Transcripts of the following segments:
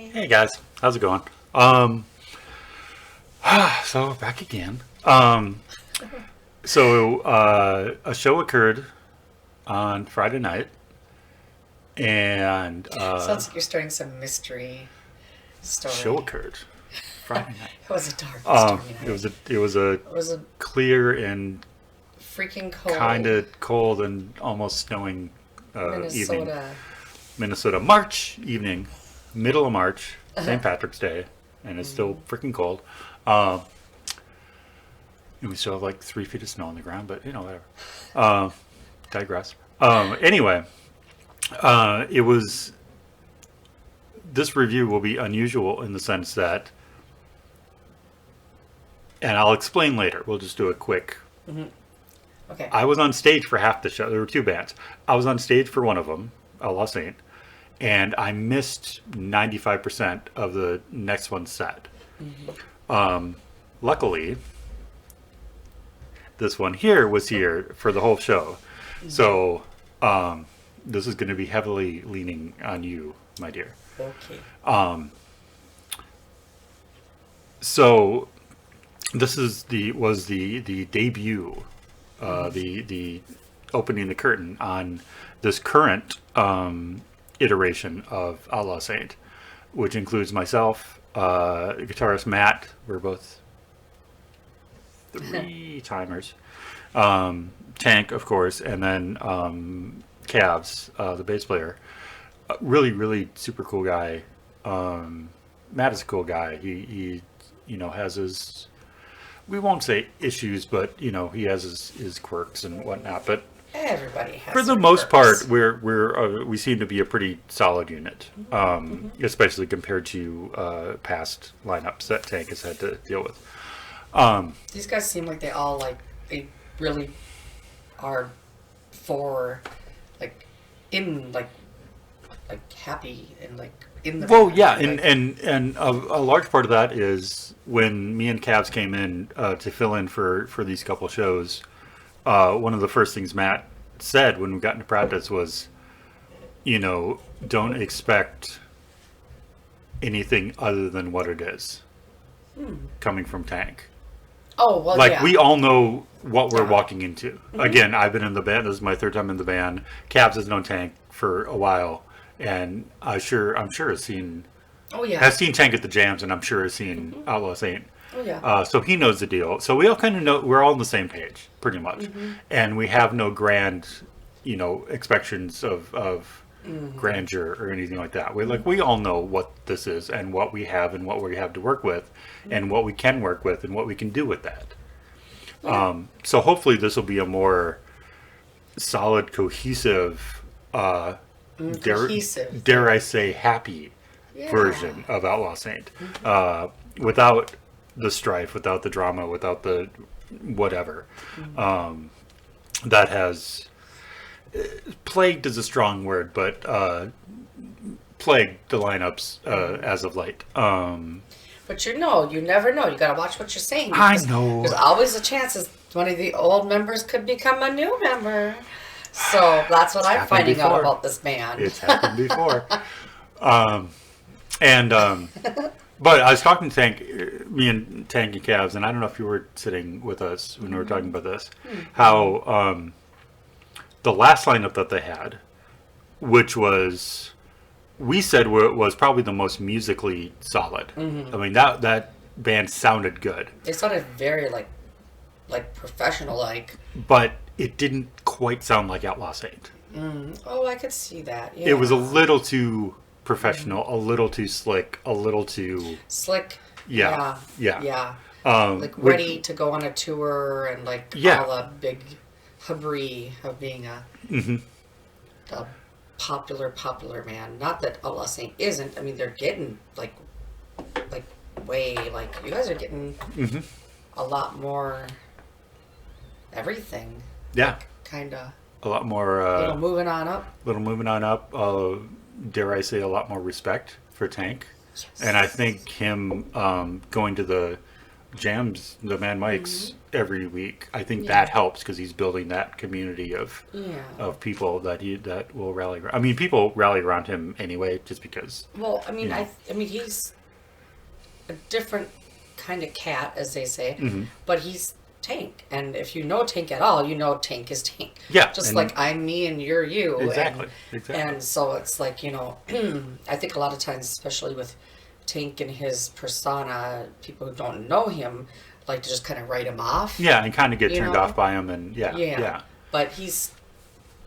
Hey guys, how's it going? So back again. A show occurred on Friday night, and Sounds like you're starting some mystery story. show occurred Friday night. It was a dark, stormy night. It was a It was a clear and freaking cold kind of cold and almost snowing evening. Minnesota. Minnesota March evening, middle of March, St. Patrick's Day, and it's still freaking cold. And we still have like 3 feet of snow on the ground, but whatever. Digress. Anyway, this review will be unusual in the sense that, and I'll explain later. We'll just do a quick. Okay. I was on stage for half the show. There were 2 bands. I was on stage for one of them, Outlaw Saint, and I missed 95% of the next one's set. Luckily, this one here was here for the whole show. So this is going to be heavily leaning on you, my dear. Okay. So this was the debut, the opening the curtain on this current iteration of Outlaw Saint, which includes myself, guitarist Matt. We're both 3-timers. Tank, of course, and then Cavs, the bass player. Really, really super cool guy. Matt is a cool guy. He has his, we won't say issues, but he has his quirks and whatnot. But Everybody has. for the most part, we seem to be a pretty solid unit, especially compared to past lineups that Tank has had to deal with. These guys seem like they really are for in happy and in the Well, band. yeah, and a large part of that is when me and Cavs came in to fill in for these couple shows. One of the first things Matt said when we got into practice was, don't expect anything other than what it is coming from Tank. Oh, well, yeah. We all know what we're walking into. Again, I've been in the band. This is my 3rd time in the band. Cavs has known Tank for a while, and I'm sure has seen. Oh, yeah. Has seen Tank at the jams, and I'm sure has seen Outlaw Saint. Oh, yeah. So he knows the deal. So we all kind of know, we're all on the same page, pretty much. And we have no grand, expectations of grandeur or anything like that. We all know what this is and what we have and what we have to work with and what we can work with and what we can do with that. Yeah. So hopefully this will be a more solid, cohesive, dare I say, happy version of Outlaw Saint. Without the strife, without the drama, without the whatever that has plagued is a strong word, but plagued the lineups as of late. But you never know. You gotta watch what you're saying. I know. There's always a chance that one of the old members could become a new member. So that's what I'm finding out about this band. It's happened before. But I was talking to Tank, me and Tank and Cavs, and I don't know if you were sitting with us when we were talking about this, how the last lineup that they had, which was, we said was probably the most musically solid. I mean, that band sounded good. They sounded very professional But it didn't quite sound like Outlaw Saint. Oh, I could see that. Yeah. It was a little too professional, a little too slick, a little too slick. Yeah. Ready to go on a tour and all the big hubris of being a popular man. Not that Outlaw Saint isn't. I mean, they're getting way you guys are getting a lot more everything. Yeah. Kind of. A lot more. Little moving on up. Dare I say, a lot more respect for Tank. Yes. And I think him going to the jams the Man Mike's every week. I think that helps because he's building that community of people that will rally around. I mean, people rally around him anyway, just because. Well, I mean, I mean, he's a different kind of cat, as they say, but he's Tank, and if you know Tank at all, you know Tank is Tank. Yeah, just like I'm me and you're you. Exactly. And so it's like, you know, I think a lot of times, especially with Tank and his persona, people who don't know him like to just kind of write him off. Yeah, and kind of get turned off by him, and yeah. But he's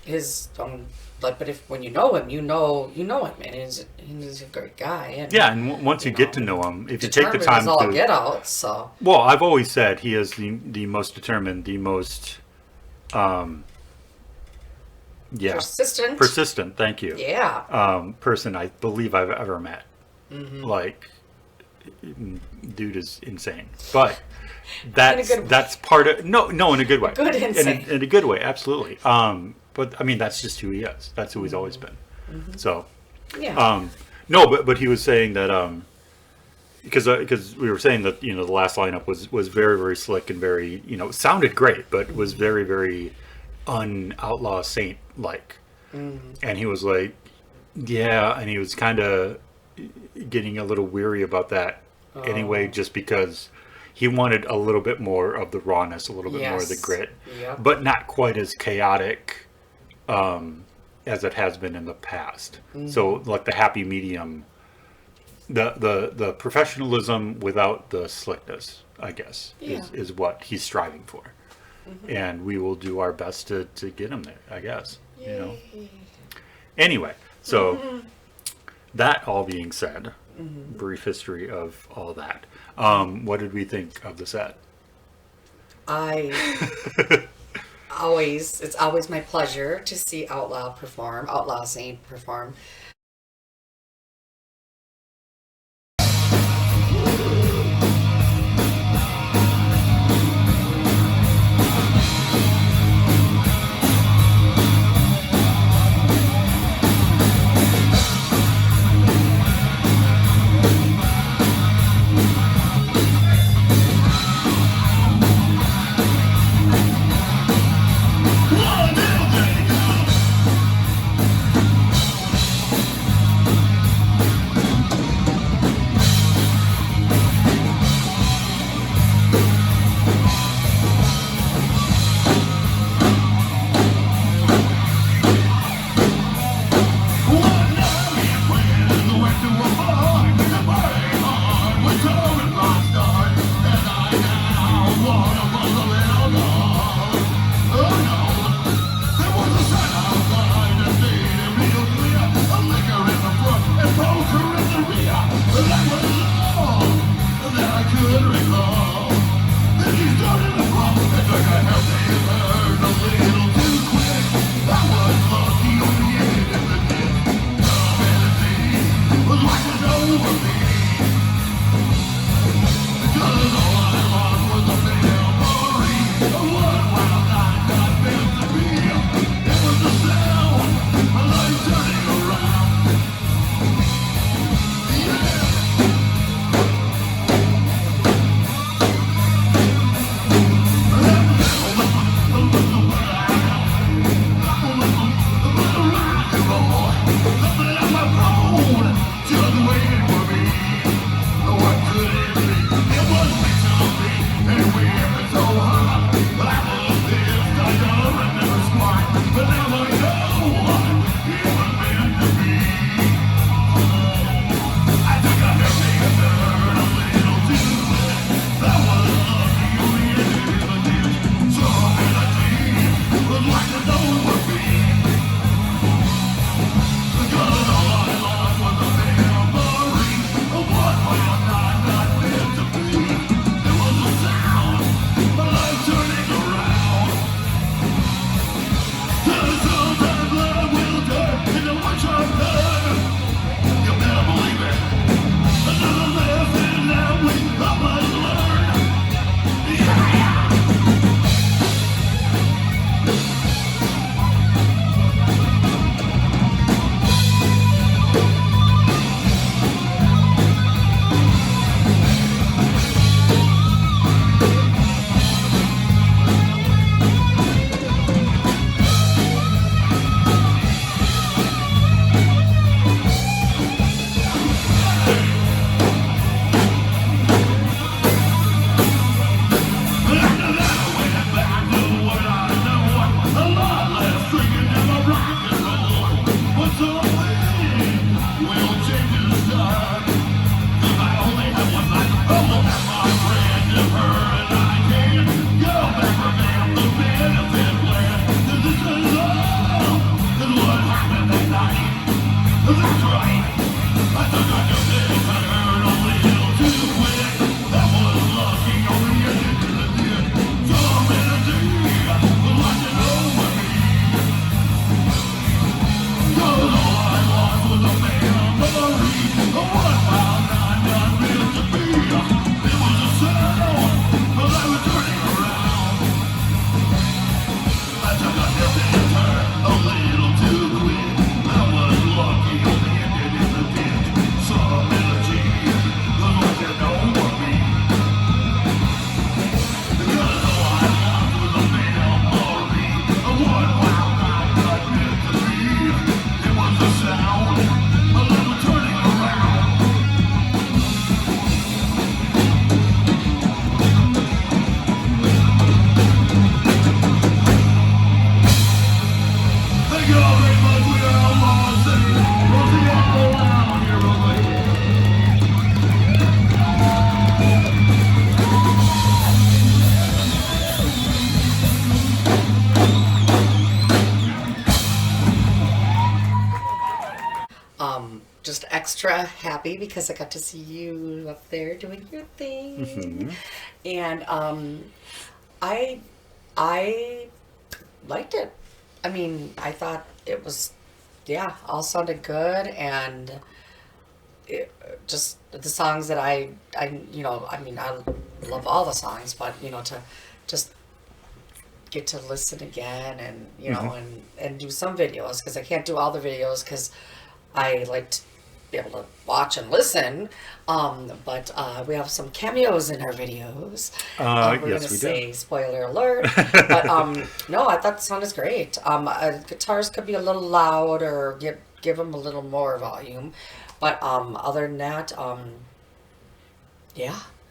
his own. But if when you know him, you know him, and he's a great guy. And once you get to know him, if you take the time to get out. So well, I've always said he is the most determined, the most persistent. Thank you. Yeah. Person I believe I've ever met. Like, dude is insane, but that's part of no in a good way. Good insane. In a good way, absolutely. But I mean, that's just who he is. That's who he's always been. So, no, but he was saying that because we were saying that, you know, the last lineup was very, very slick and very, you know, sounded great, but was very, very Outlaw Saint like. And he was like, and he was kind of getting a little weary about that anyway, just because he wanted a little bit more of the rawness, a little bit more of the grit, but not quite as chaotic as it has been in the past. So like the happy medium, the professionalism without the slickness, I guess, is what he's striving for. And we will do our best to get him there, I guess. Yay. You know. Anyway, so that all being said, brief history of all that. What did we think of the set? It's always my pleasure to see Outlaw Saint perform. extra happy because I got to see you up there doing your thing. And I liked it. I mean, I thought it was, all sounded good, and just the songs that I love all the songs, but to just get to listen again, and and do some videos, because I can't do all the videos because I like to be able to watch and listen, but we have some cameos in our videos. We're yes, gonna we say do. spoiler alert, but no, I thought the song is great. Guitars could be a little loud, or give them a little more volume, but other than that,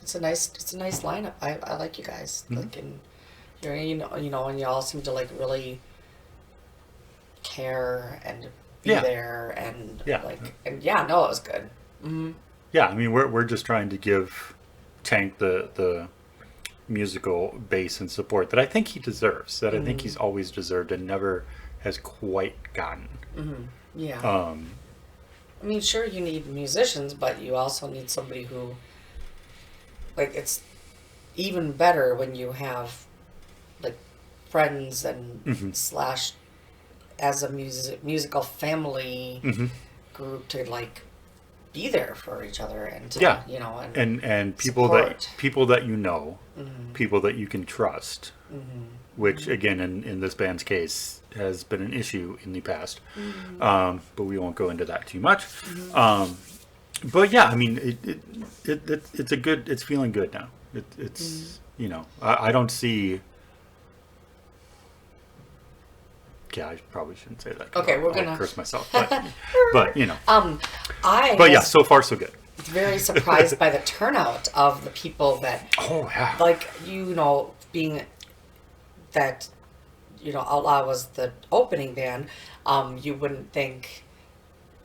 it's a nice lineup. I like you guys. Like, and you're, and you all seem to like really care and be there, and it was good. Yeah, I mean, we're just trying to give Tank the musical base and support that I think he deserves, that I think he's always deserved and never has quite gotten. I mean, sure, you need musicians, but you also need somebody who, like, it's even better when you have like friends and slash as a musical family group to like be there for each other, and to, and people support. people that people that you can trust, which again in this band's case has been an issue in the past, but we won't go into that too much. But yeah, I mean, it's feeling good now. It's I don't see. Yeah, I probably shouldn't say that. Okay, we're I'll gonna curse myself, but I but yeah, was so far so good. very surprised by the turnout of the people that, like, being that, Outlaw was the opening band, you wouldn't think,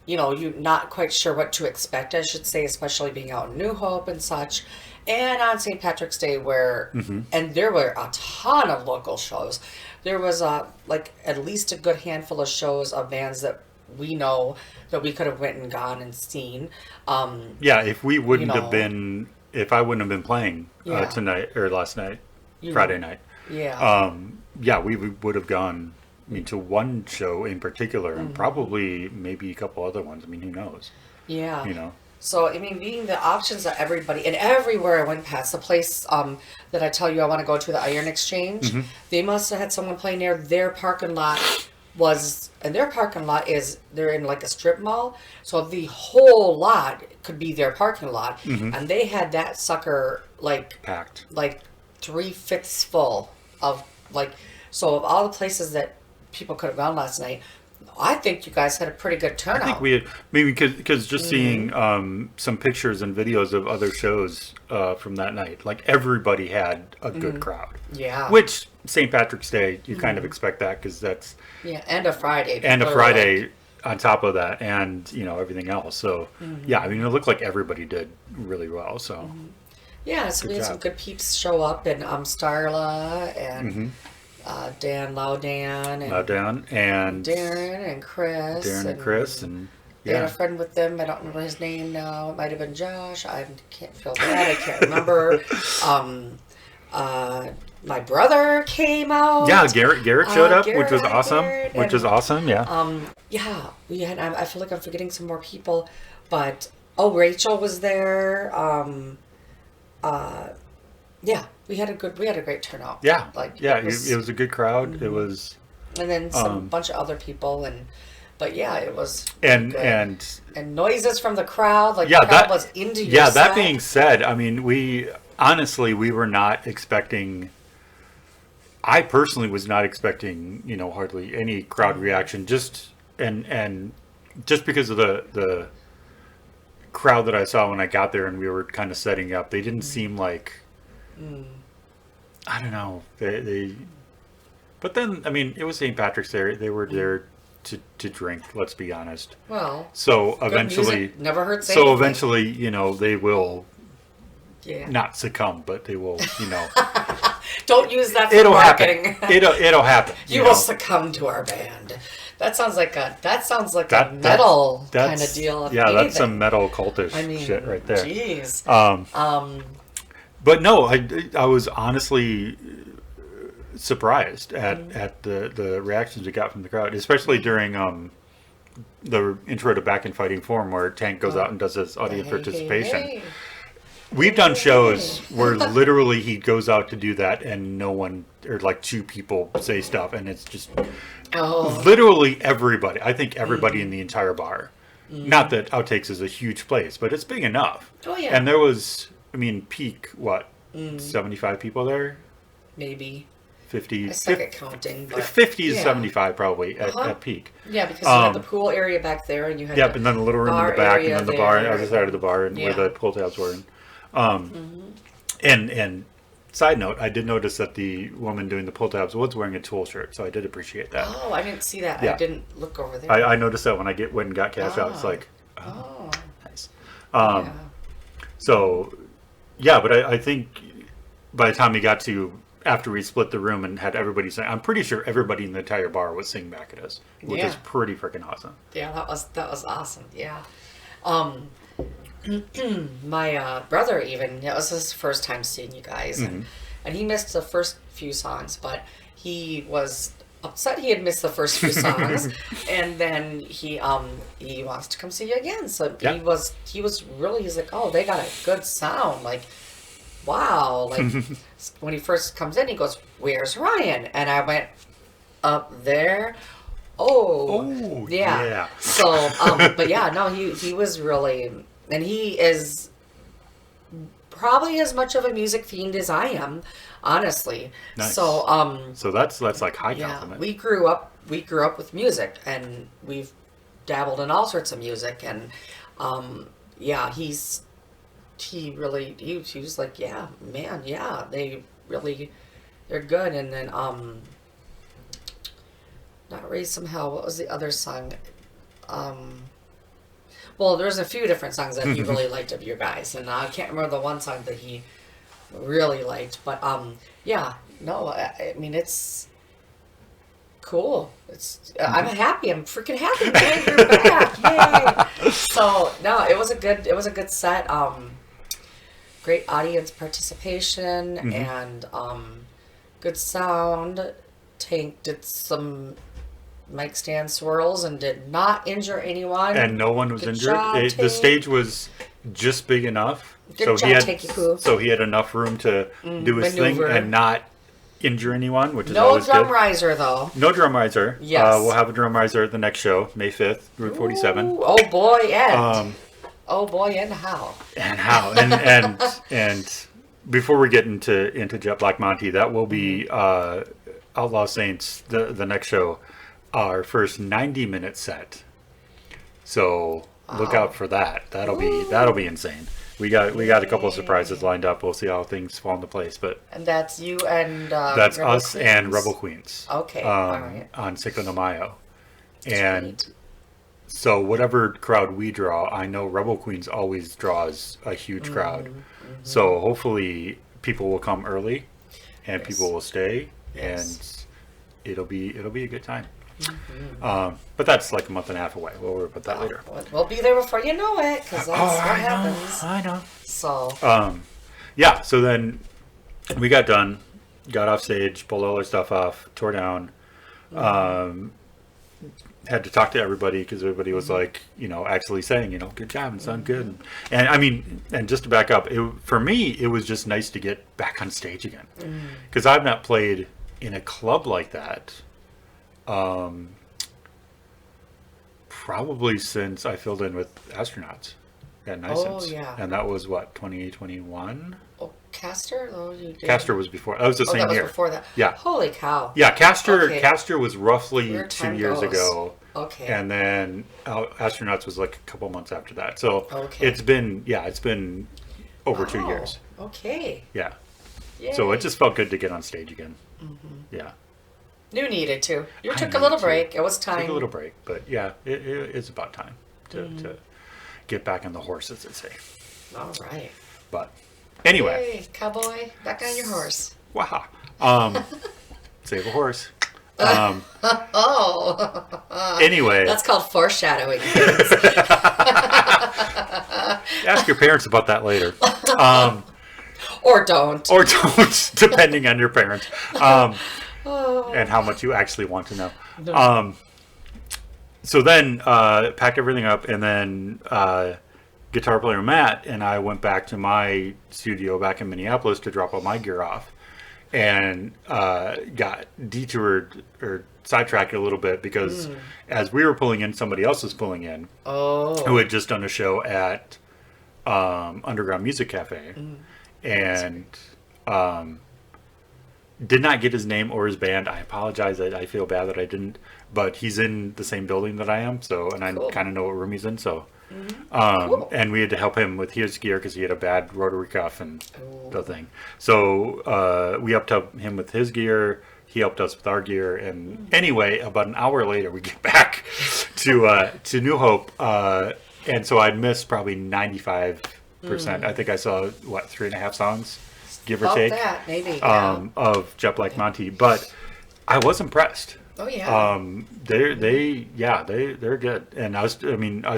you're not quite sure what to expect, I should say, especially being out in New Hope and such. And on St. Patrick's Day, where, and there were a ton of local shows. There was like at least a good handful of shows of bands that we know that we could have went and gone and seen. If we wouldn't have been, if I wouldn't have been playing tonight or last night, Friday night. We would have gone. I mean, to one show in particular, and probably maybe a couple other ones. I mean, who knows? Yeah. So, I mean, being the options that everybody, and everywhere I went past, the place that I tell you I want to go to, the Iron Exchange, they must have had someone playing there. Their parking lot they're in like a strip mall. So the whole lot could be their parking lot. And they had that sucker like Packed. Like 3/5 full of like, so of all the places that people could have gone last night, I think you guys had a pretty good turnout. I think we had, maybe because just seeing some pictures and videos of other shows from that night, like everybody had a good crowd. Yeah. Which St. Patrick's Day, you kind of expect that, because that's and a Friday. And a Friday on top of that, and everything else. So I mean, it looked like everybody did really well. So yeah, so we had some good peeps show up, and Starla and. Dan Laudan and Darren and Chris. And they had a friend with them. I don't remember his name now. It might have been Josh. I can't feel bad. I can't remember. My brother came out. Yeah, Garrett showed up, which was awesome. Yeah. We had. I feel like I'm forgetting some more people, but Rachel was there. Yeah, we had a great turnout. Yeah, it was a good crowd. It was, and then some bunch of other people, but it was and good. And noises from the crowd, like the crowd was into your that set. being said, I mean, we were not expecting. I personally was not expecting, hardly any crowd reaction. Just and just because of the crowd that I saw when I got there, and we were kind of setting up, they didn't seem like. I don't know. They, but then I mean, it was St. Patrick's Day. They were there to drink. Let's be honest. Well, so eventually, never hurt. So eventually, they will not succumb, but they will, Don't use that for it'll marketing. happen. It'll happen. You will succumb to our band. That sounds like a metal kind of deal. Yeah, that's some metal cultish shit right there. Jeez. But no, I was honestly surprised at the reactions we got from the crowd, especially during the intro to Back in Fighting Form, where Tank goes out and does his audience participation. Hey. We've done shows where literally he goes out to do that and no one, or like two people say stuff, and it's just literally everybody. I think everybody in the entire bar. Not that Outtakes is a huge place, but it's big enough. Oh, yeah. And there was, peak, 75 people there? Maybe. 50. I suck at counting. But 50 to 75 probably at peak. Yeah, because you had the pool area back there, and you had and then the little room in the back, and then the bar on the other side of the bar, and where Yeah. the pull tabs were. And side note, I did notice that the woman doing the pull tabs was wearing a Tool shirt, so I did appreciate that. Oh, I didn't see that. Yeah. I didn't look over there. I noticed that when I went and got cash out. It's like, nice. Yeah. So, yeah, but I think by the time we got to after we split the room and had everybody sing, I'm pretty sure everybody in the entire bar was singing back at us, which is pretty freaking awesome. Yeah, that was awesome. Yeah. My brother even, it was his first time seeing you guys, and he missed the first few songs, but he was upset he had missed the first few songs, and then he wants to come see you again. So he's like, oh, they got a good sound, like, wow. Like when he first comes in, he goes, where's Ryan? And I went, up there. Oh yeah. So but yeah, no, he was really, and he is probably as much of a music fiend as I am, honestly. Nice. So that's like high compliment. we grew up with music, and we've dabbled in all sorts of music, and he was like, yeah, man, yeah, they're good. And then not Raise Some Hell, what was the other song? Well, there's a few different songs that he really liked of your guys, and I can't remember the one song that he really liked, but yeah, no, I mean, it's cool. It's I'm freaking happy, man, you're back, yay! So no, it was a good set. Great audience participation and good sound. Tank did some mic stand swirls and did not injure anyone. And no one was injured. Job, the stage was just big enough, so he had enough room to do his thing and not injure anyone, which is always good. No drum riser though. No drum riser. Yes. We'll have a drum riser at the next show, May 5th, Route 47. Ooh, oh boy, and how. And how. And before we get into Jet Black Monte, that will be Outlaw Saints, the next show, our first 90-minute set. So look out for that. That'll be insane. We got a couple of surprises lined up. We'll see how things fall into place. But and that's you and that's Rebel us Queens. And Rebel Queens. Okay, all right. On Cinco de Mayo, and so whatever crowd we draw, I know Rebel Queens always draws a huge crowd. So hopefully people will come early, and people will stay, and it'll be a good time. But that's like a month and a half away. We'll worry about that later. We'll be there before you know it, because that's what happens. I know. So. Yeah. So then we got done, got off stage, pulled all our stuff off, tore down. Had to talk to everybody because everybody was like, actually saying, good job and sound good. And I mean, and just to back up, for me, it was just nice to get back on stage again because I've not played in a club like that. Probably since I filled in with Astronauts at Nicens. Yeah. And that was what, 2021? Oh, Castor? Oh, you did. Castor was before. That was the same that was year. Before that. Yeah. Holy cow. Yeah, Castor was roughly Where 2 time years goes. ago. Okay. And then Astronauts was like a couple months after that. So okay. it's been over 2 years. Okay. Yeah. Yay. So it just felt good to get on stage again. Yeah. You needed to. You took a little break. It was time. Took a little break, but yeah, it's about time to get back on the horse, as they say. All right. But anyway. Hey, cowboy, back on your horse. Wow. Save a horse. Oh. Anyway. That's called foreshadowing. Ask your parents about that later. Or don't. Or don't, depending on your parents. And how much you actually want to know. So then, packed everything up, and then guitar player Matt and I went back to my studio back in Minneapolis to drop all my gear off, and got detoured or sidetracked a little bit because as we were pulling in, somebody else was pulling in who had just done a show at Underground Music Cafe, and did not get his name or his band. I apologize. I feel bad that I didn't, but he's in the same building that I am. So, and I kind of know what room he's in. So, and we had to help him with his gear because he had a bad rotary cuff and the thing. So, we helped him with his gear. He helped us with our gear. And anyway, about an hour later, we get back to New Hope. And so I'd missed probably 95%. I think I saw 3.5 songs. Give or take, that, maybe, of Black Monte, but I was impressed. Oh yeah. They're good, and I was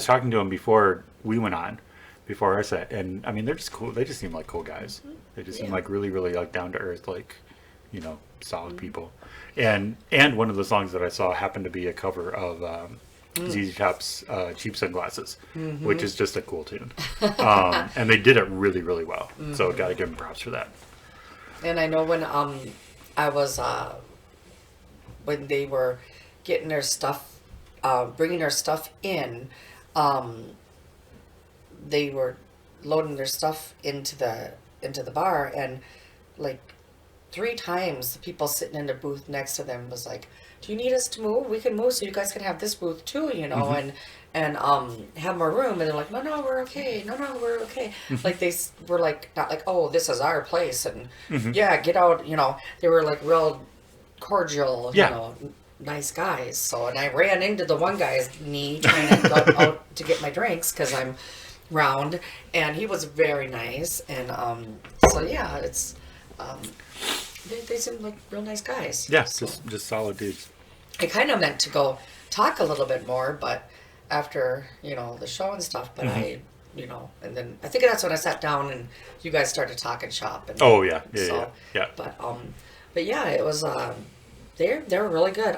talking to them before we went on, before our set, and I mean they're just cool. They just seem like cool guys. They just seem like really, really like down to earth, like solid people. And one of the songs that I saw happened to be a cover of ZZ Top's Cheap Sunglasses, which is just a cool tune. And they did it really, really well. So gotta give them props for that. And I know when I was when they were getting their stuff, bringing their stuff in, they were loading their stuff into the bar, and like 3 times the people sitting in the booth next to them was like, do you need us to move? We can move so you guys can have this booth too, and have more room. And they're like, no, we're okay. No, we're okay. Like they were like, not like, oh, this is our place. And yeah, get out. They were like real cordial, nice guys. So, and I ran into the one guy's knee trying to go out to get my drinks because I'm round, and he was very nice. And so yeah, it's they seem like real nice guys. Yeah, so. just solid dudes. I kind of meant to go talk a little bit more, but after the show and stuff, but I and then I think that's when I sat down and you guys started talking shop. And yeah. But yeah, it was they're really good.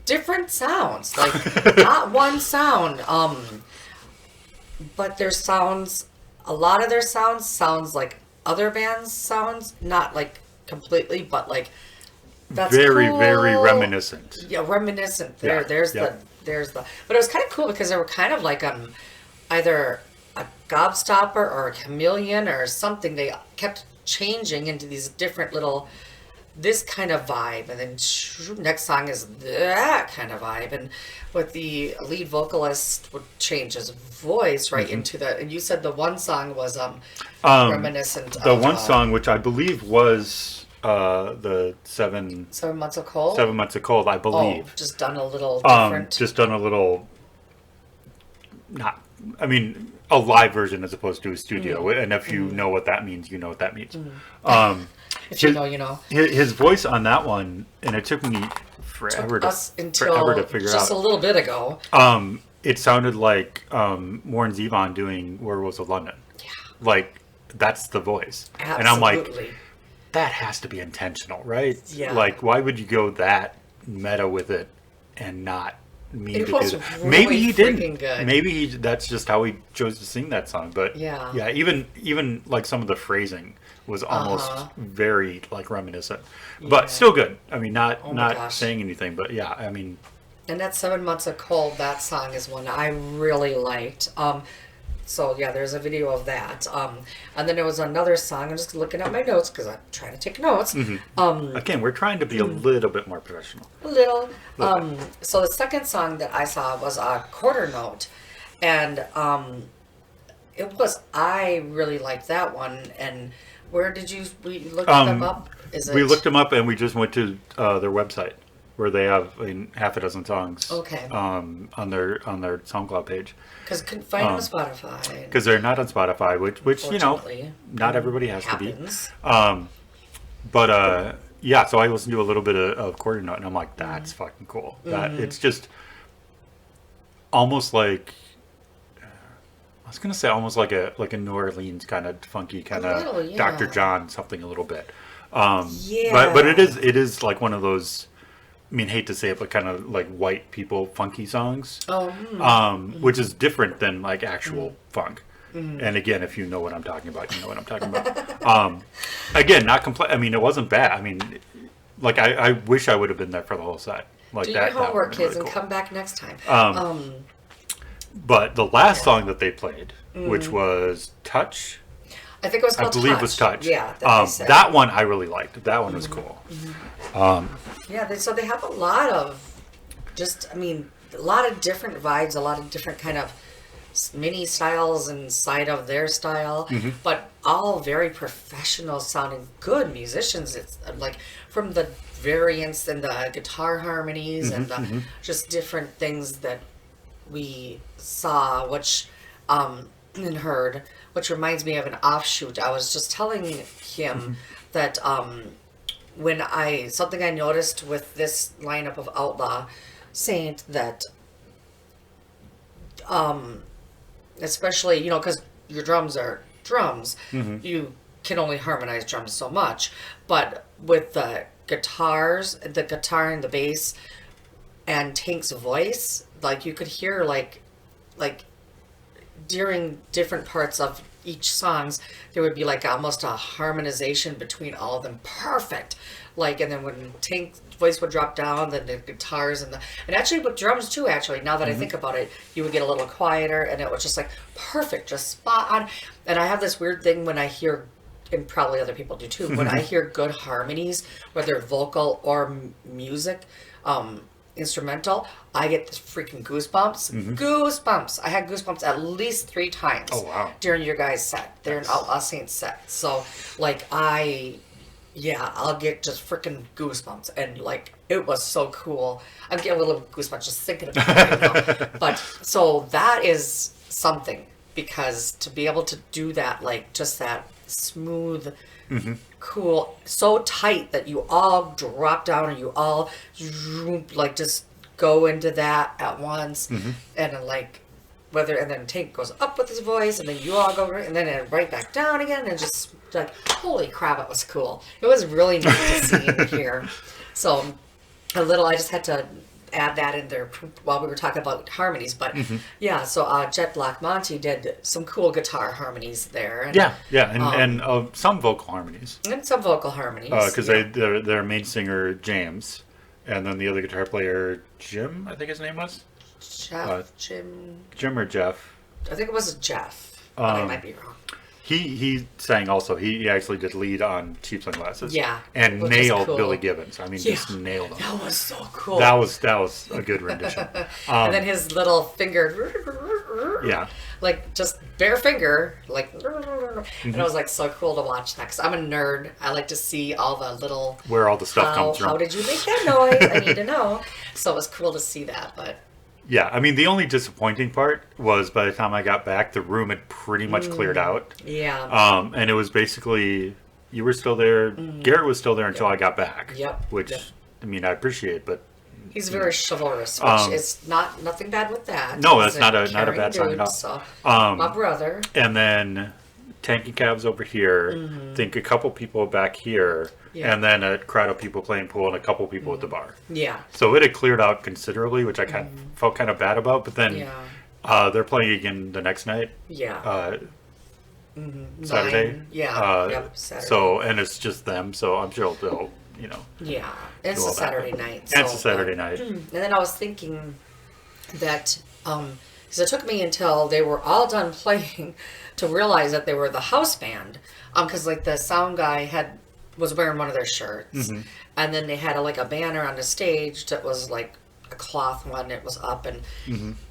different sounds, like not one sound. But their sounds, a lot of their sounds like other bands' sounds, not like completely, but like that's very, cool. very reminiscent. Yeah, reminiscent. There's the. But it was kind of cool because they were kind of like either a gobstopper or a chameleon or something. They kept changing into these different little. This kind of vibe, and then next song is that kind of vibe, and with the lead vocalist would change his voice right into the. And you said the one song was reminiscent. The one song, which I believe was the 7 months of cold. 7 months of cold, I believe. Oh, just done a little different. Just done a little. Not, I mean, a live version as opposed to a studio, and if you know what that means, you know what that means. If you know, you know. His voice on that one, and it took me forever to figure out. Just a little bit ago. It sounded like Warren Zevon doing Werewolves of London. Yeah. Like, that's the voice. Absolutely. And I'm like, that has to be intentional, right? Yeah. Like, why would you go that meta with it and not mean to do that? Really Maybe he didn't. good. Maybe that's just how he chose to sing that song. But yeah, even like some of the phrasing was almost very like reminiscent, but still good. I mean, not saying anything, but yeah, I mean. And that 7 months of cold, that song is one I really liked. So yeah, there's a video of that. And then there was another song. I'm just looking at my notes because I'm trying to take notes. Again, we're trying to be a little bit more professional. A little. So the second song that I saw was a quarter note, and I really liked that one. And where did we look them up? We looked them up, and we just went to their website, where they have half a dozen songs. Okay. On their SoundCloud page. Because couldn't find them on Spotify. Because they're not on Spotify, which you know, not everybody has happens. to be. But yeah, so I listened to a little bit of Quarter Note, and I'm like, that's fucking cool. That it's just almost like. I was gonna say almost like a New Orleans kind of funky kind of Dr. John something a little bit, but it is like one of those. I mean, hate to say it, but kind of like white people funky songs, which is different than like actual funk. And again, if you know what I'm talking about, you know what I'm talking about. Again, not complete. I mean, it wasn't bad. I mean, like I wish I would have been there for the whole set. Like do that. Do your homework, kids, really and come back next time. But the last song that they played, which was Touch. I think it was called I believe Touch. It was Touch. Yeah, that one I really liked. That one was cool. Yeah, so they have a lot of a lot of different vibes, a lot of different kind of mini styles inside of their style, but all very professional sounding, good musicians. It's like from the variants and the guitar harmonies and the just different things that we saw, which and heard, which reminds me of an offshoot. I was just telling him that when something I noticed with this lineup of Outlaw Saint that especially, you know, because your drums are drums, you can only harmonize drums so much, but with the guitar and the bass and Tank's voice, like you could hear like during different parts of each songs, there would be like almost a harmonization between all of them. Perfect. Like, and then when Tank's voice would drop down, then the guitars and actually with drums too, actually, now that I think about it, you would get a little quieter and it was just like perfect, just spot on. And I have this weird thing when I hear, and probably other people do too, when I hear good harmonies, whether vocal or music, instrumental, I get this freaking goosebumps. Goosebumps. I had goosebumps at least 3 times during your guys' set. They're an Outlaw Saint set. So, like, I'll get just freaking goosebumps. And, like, it was so cool. I'm getting a little goosebumps just thinking about it right now. But, so that is something. Because to be able to do that, like, just that smooth, cool, so tight that you all drop down and you all like just go into that at once, and then like and then Tank goes up with his voice, and then you all go and then right back down again, and just like holy crap, it was cool. It was really neat to see and hear. So I just had to add that in there while we were talking about harmonies. But yeah, so Jet Black Monte did some cool guitar harmonies there. And, and some vocal harmonies. And some vocal harmonies. Because their main singer, James, and then the other guitar player, Jim, I think his name was? Jim or Jeff. I think it was Jeff, but I might be wrong. He sang also. He actually did lead on Cheap Sunglasses. Yeah. And nailed cool. Billy Gibbons. I mean, just nailed him. That was so cool. That was a good rendition. And then his little finger. Yeah. Like, just bare finger. Like, and it was, like, so cool to watch that. Because I'm a nerd. I like to see all the little... Where all the stuff comes from. How did you make that noise? I need to know. So it was cool to see that, but... Yeah, I mean, the only disappointing part was by the time I got back, the room had pretty much cleared out. Yeah. And it was basically, you were still there, Garrett was still there until I got back. Yep. Which, I mean, I appreciate, but... He's very chivalrous, which is nothing bad with that. No, that's not a bad sign at all. So, my brother. And then Tanky Cabs over here, I think a couple people back here, and then a crowd of people playing pool and a couple people at the bar. Yeah. So it had cleared out considerably, which I felt kind of bad about. But then they're playing again the next night. Yeah. Saturday. Saturday. So, and it's just them. So I'm sure they'll, Yeah. It's a Saturday night. So, it's a Saturday night. And then I was thinking that, because it took me until they were all done playing to realize that they were the house band. Because like the sound guy was wearing one of their shirts, and then they had a banner on the stage that was like a cloth one. It was up, and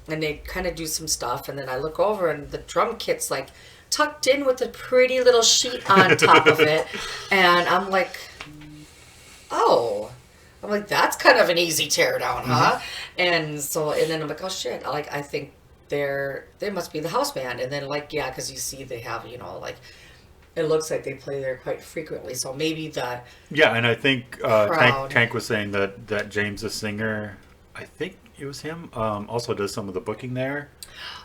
they kind of do some stuff, and then I look over and the drum kit's like tucked in with a pretty little sheet on top of it, and I'm like, that's kind of an easy tear down, huh? And then I'm like, oh shit, I think they must be the house band, and then because you see they have it looks like they play there quite frequently, so maybe that and I think Tank was saying that James, the singer, I think it was him, also does some of the booking there,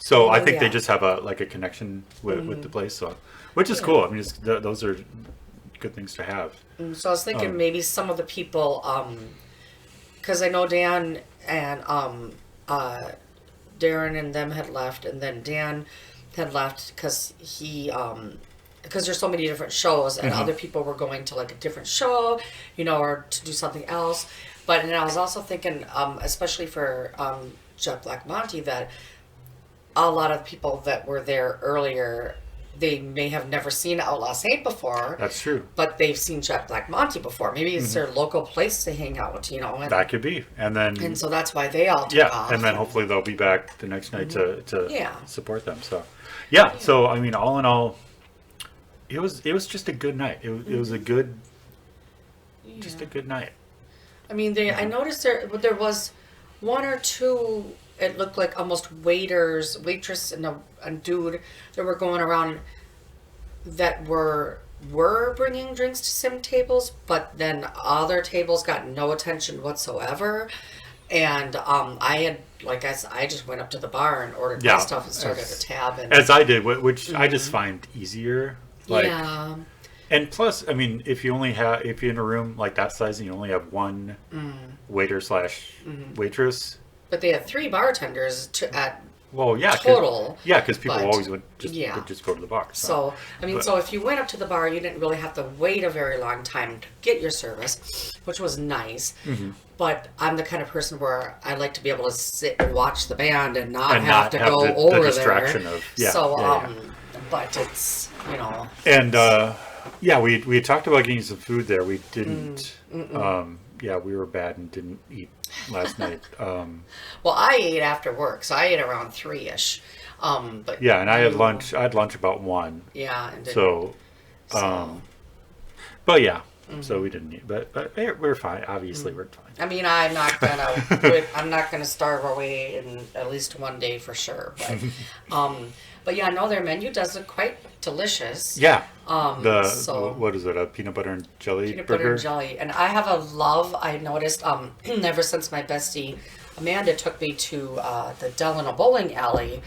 so I think they just have a connection with the place, so which is cool. I mean, those are good things to have. So I was thinking maybe some of the people, because I know Dan and Darren and them had left, and then Dan had left because because there's so many different shows, and other people were going to a different show, or to do something else. But and I was also thinking, especially for Jet Black Monte, that a lot of people that were there earlier, they may have never seen Outlaw Saint before. That's true. But they've seen Jet Black Monte before. Maybe it's their local place to hang out, And, that could be. And so that's why they all took off. And then hopefully they'll be back the next night to support them. So, so I mean, all in all, it was just a good night. It was a good, just a good night. I mean, I noticed there was one or two. It looked like almost waitress, and a dude that were going around that were bringing drinks to some tables, but then other tables got no attention whatsoever. And I just went up to the bar and ordered my stuff and started a tab. And as I did, which I just find easier. And plus, I mean, if you're in a room like that size and you only have one waiter / waitress. But they had 3 bartenders total. Because people always would just go to the bar. So I mean, so if you went up to the bar, you didn't really have to wait a very long time to get your service, which was nice. But I'm the kind of person where I like to be able to sit and watch the band and not have to go over the distraction there. But it's And we had talked about getting some food there. We didn't. We were bad and didn't eat last night. Well, I ate after work, so I ate around 3-ish. But and I had lunch. I had lunch about 1. Yeah. And so we didn't eat, but we're fine. Obviously, we're fine. I mean, I'm not gonna starve away in at least one day for sure. But no, their menu does look quite delicious. Yeah. What is it? A peanut butter and jelly burger? Butter and jelly. And I have a love. I noticed ever since my bestie Amanda took me to the Delano Bowling Alley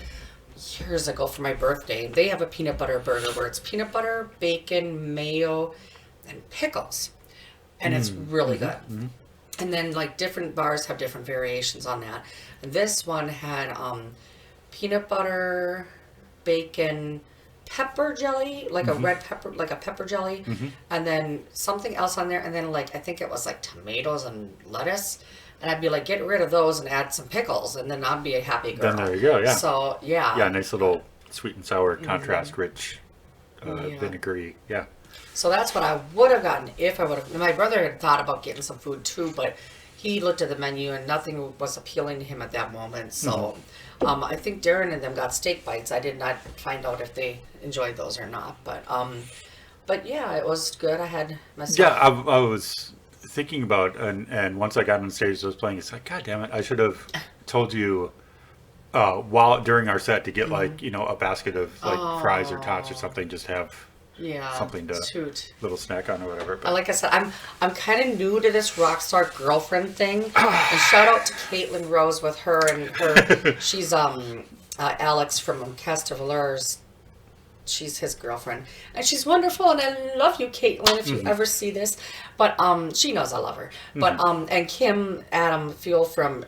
years ago for my birthday. They have a peanut butter burger where it's peanut butter, bacon, mayo, and pickles, and it's really good. And then like different bars have different variations on that. And this one had peanut butter, bacon, pepper jelly, like a red pepper, like a pepper jelly, and then something else on there, and then like I think it was like tomatoes and lettuce, and I'd be like, get rid of those and add some pickles, and then I'd be a happy girl. Then there you go. Yeah. So yeah. Yeah, nice little sweet and sour, contrast rich, vinegary. Yeah. So that's what I would have gotten if I would have. My brother had thought about getting some food too, but he looked at the menu and nothing was appealing to him at that moment. So I think Darren and them got steak bites. I did not find out if they enjoyed those or not. But yeah, it was good. I had myself. Yeah, I was thinking about, and once I got on stage, I was playing. It's like, God damn it! I should have told you during our set to get like a basket of like fries or tots or something. Just have something to little snack on or whatever. But like I said, I'm kind of new to this Rockstar Girlfriend thing. And shout out to Caitlin Rose with her and her. She's Alex from Castellers. She's his girlfriend, and she's wonderful. And I love you, Caitlin. If you ever see this, but she knows I love her. But and Kim Adam Fuel from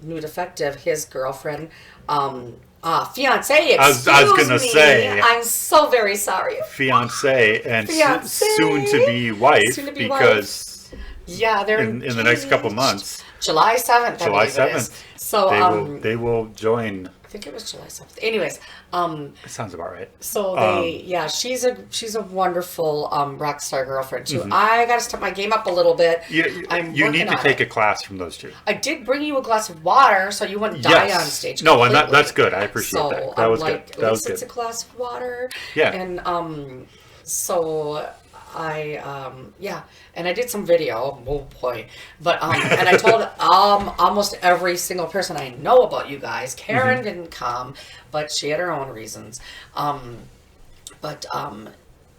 New Defective, his girlfriend. Fiance, I was gonna say. I'm so very sorry. Fiance and soon to be wife, because they're in the next couple months. July 7th. July 7th. So they will join. I think it was July 7th. Anyways, it sounds about right. So she's a wonderful rock star girlfriend too. I got to step my game up a little bit. You need to take a class from those two. I did bring you a glass of water so you wouldn't die on stage. No, and that's good. I appreciate that. That was good. That was good. It's a glass of water. Yeah. And so and I did some video. Oh boy! But and I told almost every single person I know about you guys. Karen didn't come, but she had her own reasons. So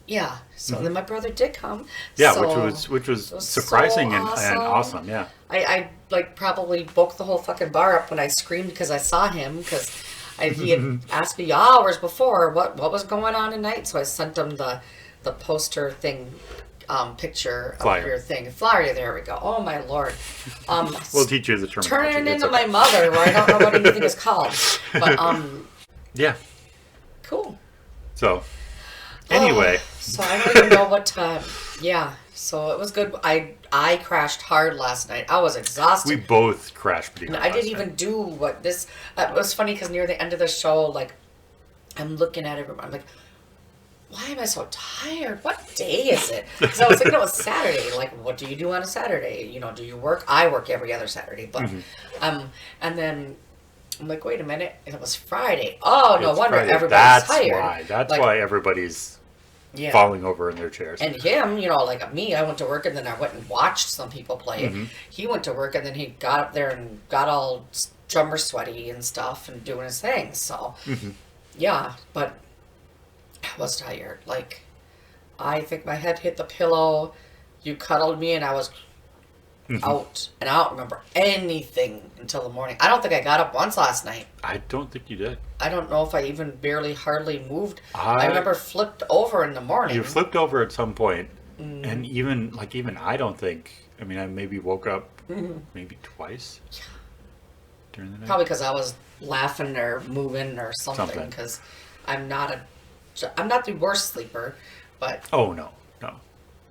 then my brother did come. Yeah, so which was surprising so and awesome. Yeah. I like probably woke the whole fucking bar up when I screamed because I saw him because he had asked me hours before what was going on tonight. So I sent him the poster thing. Picture flyer. Of your thing. Flyer, there we go. Oh my lord. We'll teach you the term. Turn it into my mother where I don't know what anything is called. But yeah. Cool. So anyway. So I don't even know what time. Yeah. So it was good. I crashed hard last night. I was exhausted. We both crashed pretty hard. I didn't even do what this. It was funny because near the end of the show, like I'm looking at everyone. I'm like, why am I so tired? What day is it? Because I was thinking it was Saturday. Like, what do you do on a Saturday? Do you work? I work every other Saturday. But, and then I'm like, wait a minute. And it was Friday. Oh, no wonder everybody's tired. That's why everybody's falling over in their chairs. And him, like me, I went to work and then I went and watched some people play. He went to work and then he got up there and got all drummer sweaty and stuff and doing his thing. So, yeah, but I was tired. Like, I think my head hit the pillow. You cuddled me, and I was out. And I don't remember anything until the morning. I don't think I got up once last night. I don't think you did. I don't know if I even hardly moved. I remember flipped over in the morning. You flipped over at some point, and even I don't think. I mean, I maybe woke up maybe twice during the night. Probably because I was laughing or moving or something. Because I'm not the worst sleeper, but no,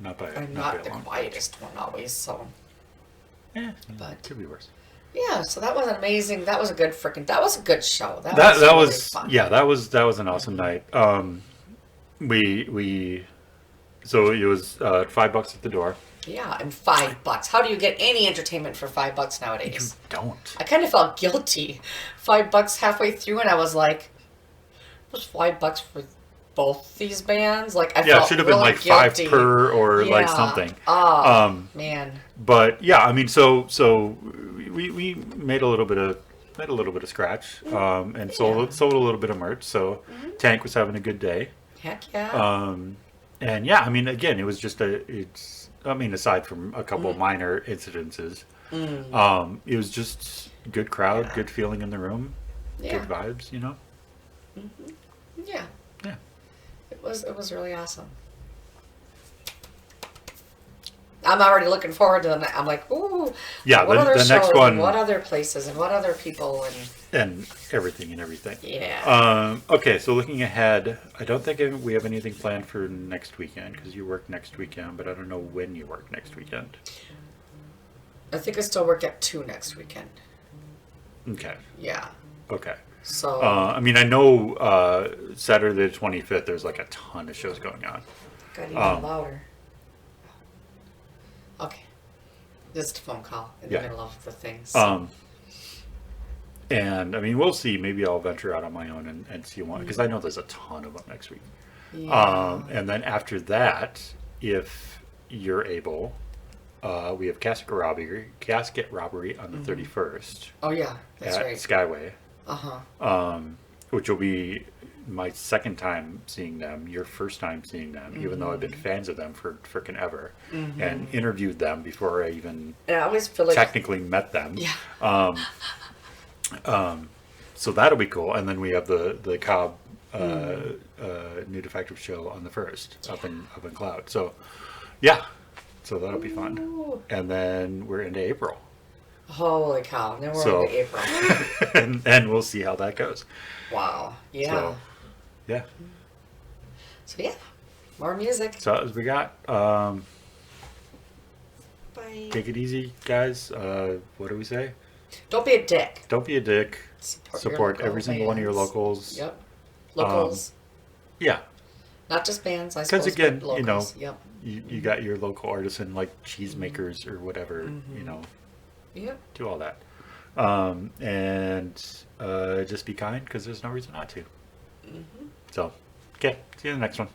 not by. I'm not the quietest one always. So, but could be worse. Yeah, so that was amazing. That was a good that was a good show. That was fun. Yeah, that was an awesome night. So it was $5 at the door. Yeah, and $5. How do you get any entertainment for $5 nowadays? You don't. I kind of felt guilty. $5 halfway through, and I was like, it was $5 for both these bands. Like I felt it should have really been like guilty. 5 per or like something. Oh man. But yeah, I mean, so we made a little bit of scratch, and sold a little bit of merch. So Tank was having a good day. Heck yeah. And yeah, I mean, again, it was just aside from a couple minor incidences, it was just good crowd, good feeling in the room, good vibes, Yeah. It was really awesome. I'm already looking forward to them. I'm like, ooh, Yeah, what other the shows next one, and what other places and what other people and everything. yeah. Okay, so looking ahead, I don't think we have anything planned for next weekend because you work next weekend, but I don't know when you work next weekend. I think I still work at 2 next weekend. Okay. Yeah. Okay. So I mean, I know Saturday the 25th, there's like a ton of shows going on. got even louder. Okay. Just a phone call in the middle of the thing. So. And I mean, we'll see. Maybe I'll venture out on my own and see one because I know there's a ton of them next week. Yeah. And then after that, if you're able, we have casket robbery on the 31st. Oh yeah, that's at right. Skyway. Uh-huh. Which will be my second time seeing them, your first time seeing them, even though I've been fans of them for frickin' ever, and interviewed them before I even And I always feel like technically met them. yeah. So that'll be cool. And then we have the Cobb New Defective show on the 1st up in Cloud. So yeah, so that'll be fun. Ooh. And then we're into April. Holy cow! Now we're into April. and we'll see how that goes. Wow. Yeah. So, yeah. So yeah, more music. So as we got. Bye. Take it easy, guys. What do we say? Don't be a dick. Don't be a dick. Support your every local single one of your bands. locals. Yep. Locals. Yeah. Not just bands, I suppose. Because again, but locals. Yep. you got your local artisan like cheesemakers or whatever, Yep. do all that. And just be kind because there's no reason not to. So, okay. See you in the next one.